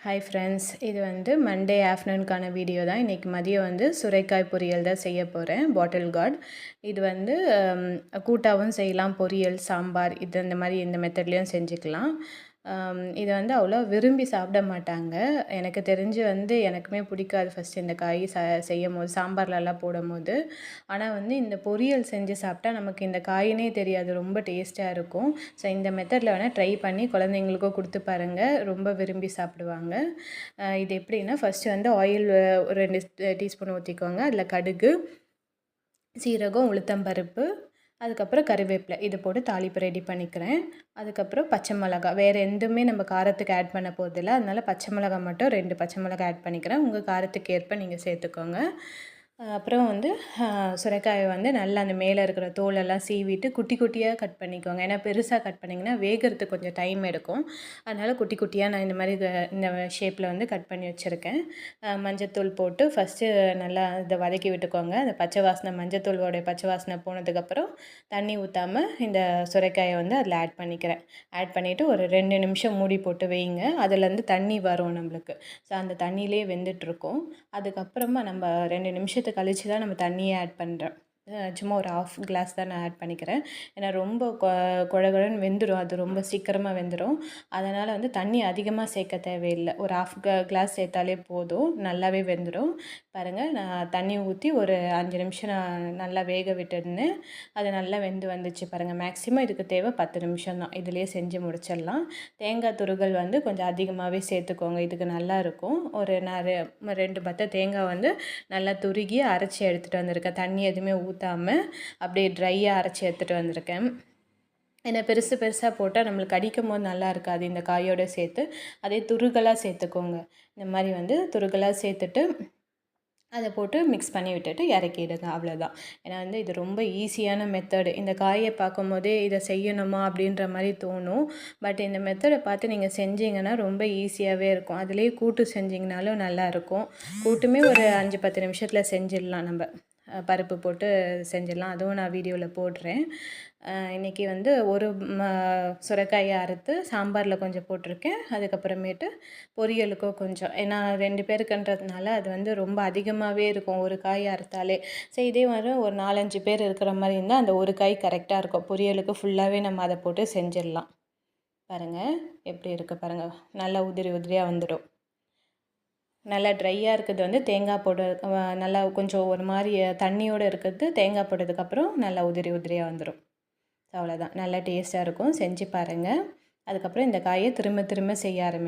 Hi friends, இது வந்து Monday ஆஃப்டர்நூனுக்கான video தான். இன்றைக்கி மதியம் வந்து சுரைக்காய் பொரியல் தான் செய்ய போகிறேன். பாட்டில் கார்ட் இது வந்து கூட்டாகவும் செய்யலாம், பொரியல், சாம்பார் இது இந்த மாதிரி இந்த மெத்தட்லேயும் செஞ்சுக்கலாம். இதை வந்து அவ்வளோ விரும்பி சாப்பிட மாட்டாங்க. எனக்கு தெரிஞ்சு வந்து எனக்குமே பிடிக்காது ஃபஸ்ட்டு இந்த காய் செய்யும் போது, சாம்பார்லலாம் போடும்போது. ஆனால் வந்து இந்த பொரியல் செஞ்சு சாப்பிட்டா நமக்கு இந்த காயினே தெரியாது, ரொம்ப டேஸ்ட்டாக இருக்கும். ஸோ இந்த மெத்தடில் வேணால் ட்ரை பண்ணி குழந்தைங்களுக்கும் கொடுத்து பாருங்கள், ரொம்ப விரும்பி சாப்பிடுவாங்க. இது எப்படின்னா, ஃபஸ்ட்டு வந்து ஆயில் ஒரு 2 டீஸ்பூன் ஊற்றிக்கோங்க. அதில் கடுகு, சீரகம், உளுத்தம்பருப்பு, அதுக்கப்புறம் கருவேப்பிலை இது போட்டு தாளிப்பு ரெடி பண்ணிக்கிறேன். அதுக்கப்புறம் பச்சை மிளகா, வேறு எதுவுமே நம்ம காரத்துக்கு ஆட் பண்ண போகிறதில்ல. அதனால் பச்சை மிளகா மட்டும் 2 பச்சை மிளகா ஆட் பண்ணிக்கிறேன். உங்கள் காரத்துக்கு ஏற்ப நீங்கள் சேர்த்துக்கோங்க. அப்புறம் வந்து சுரைக்காயை வந்து நல்லா அந்த மேலே இருக்கிற தோலெல்லாம் சீவிட்டு குட்டி குட்டியாக கட் பண்ணிக்கோங்க. ஏன்னா பெருசாக கட் பண்ணிங்கன்னா வேகிறதுக்கு கொஞ்சம் டைம் எடுக்கும். அதனால் குட்டி குட்டியாக நான் இந்த மாதிரி இந்த ஷேப்பில் வந்து கட் பண்ணி வச்சுருக்கேன். மஞ்சத்தூள் போட்டு ஃபஸ்ட்டு நல்லா இதை வதக்கி விட்டுக்கோங்க. அந்த பச்சை வாசனை, மஞ்சத்தூளோடைய பச்சை வாசனை போனதுக்கப்புறம் தண்ணி ஊற்றாமல் இந்த சுரைக்காயை வந்து அதில் ஆட் பண்ணிக்கிறேன். ஆட் பண்ணிவிட்டு ஒரு 2 நிமிஷம் மூடி போட்டு வைங்க. அதுலேருந்து தண்ணி வரும் நம்மளுக்கு. ஸோ அந்த தண்ணியிலே வெந்துட்டுருக்கும். அதுக்கப்புறமா நம்ம 2 நிமிஷத்துக்கு கழித்து தான் நம்ம தண்ணியை ஆட் பண்ணுறோம். சும்மா ஒரு 1/2 கிளாஸ் தான் நான் ஆட் பண்ணிக்கிறேன். ஏன்னா ரொம்ப குழகுழன்னு வெந்துடும், அது ரொம்ப சீக்கிரமாக வெந்துடும். அதனால் வந்து தண்ணி அதிகமாக சேர்க்க தேவையில்லை. ஒரு 1/2 கிளாஸ் சேர்த்தாலே போதும், நல்லாவே வெந்துடும். பாருங்கள், நான் தண்ணி ஊற்றி ஒரு 5 நிமிஷம் நான் நல்லா வேக விட்டுருந்தேன். அது நல்லா வெந்து வந்துச்சு பாருங்கள். மேக்ஸிமம் இதுக்கு தேவை 10 நிமிஷம் தான். இதிலே செஞ்சு முடிச்சிடலாம். தேங்காய் துருகல் வந்து கொஞ்சம் அதிகமாகவே சேர்த்துக்கோங்க, இதுக்கு நல்லாயிருக்கும். நான் 2 பத்தை தேங்காய் வந்து நல்லா துருகி அரைச்சி எடுத்துகிட்டு வந்திருக்கேன். தண்ணி எதுவுமே ஊற்றாமல் அப்படியே ட்ரையாக அரைச்சி எடுத்துகிட்டு வந்திருக்கேன். ஏன்னா பெருசு பெருசாக போட்டால் நம்மளுக்கு கடிக்கும் போது நல்லா இருக்காது. இந்த காயோடு சேர்த்து அதே துருகலாக சேர்த்துக்கோங்க. இந்த மாதிரி வந்து துருகலாக சேர்த்துட்டு அதை போட்டு மிக்ஸ் பண்ணி விட்டுட்டு இறக்கிடுங்க, அவ்வளோதான். ஏன்னா வந்து இது ரொம்ப ஈஸியான மெத்தடு. இந்த காயை பார்க்கும்போதே இதை செய்யணுமா அப்படின்ற மாதிரி தோணும். பட் இந்த மெத்தடை பார்த்து நீங்கள் செஞ்சீங்கன்னா ரொம்ப ஈஸியாகவே இருக்கும். அதுலேயே கூட்டு செஞ்சிங்கனாலும் நல்லாயிருக்கும். கூட்டுமே ஒரு 5-10 நிமிஷத்தில் செஞ்சிடலாம். நம்ம பருப்பு போட்டு செஞ்சிடலாம். அதுவும் நான் வீடியோவில் போடுறேன். இன்றைக்கி வந்து ஒரு சுரைக்காயை அறுத்து சாம்பாரில் கொஞ்சம் போட்டிருக்கேன். அதுக்கப்புறமேட்டு பொரியலுக்கும் கொஞ்சம், ஏன்னா 2 பேருக்குன்றதுனால அது வந்து ரொம்ப அதிகமாகவே இருக்கும் ஒரு காய் அறுத்தாலே. சரி, இதே மாதிரி ஒரு 4-5 பேர் இருக்கிற மாதிரி இருந்தால் அந்த ஒரு காய் கரெக்டாக இருக்கும். பொரியலுக்கு ஃபுல்லாகவே நம்ம அதை போட்டு செஞ்சிடலாம். பாருங்கள் எப்படி இருக்குது பாருங்கள், நல்லா உதிரி உதிரியாக வந்துடும். நல்லா ட்ரையாக இருக்கிறது வந்து தேங்காய் போட நல்லா கொஞ்சம் ஒரு மாதிரி தண்ணியோடு இருக்கிறது தேங்காய் போட்டதுக்கப்புறம் நல்லா உதிரி உதிரியாக வந்துடும். அவ்வளோதான், நல்லா டேஸ்ட்டாக இருக்கும். செஞ்சு பாருங்கள். அதுக்கப்புறம் இந்த காயை திரும்ப திரும்ப செய்ய ஆரம்பிங்க.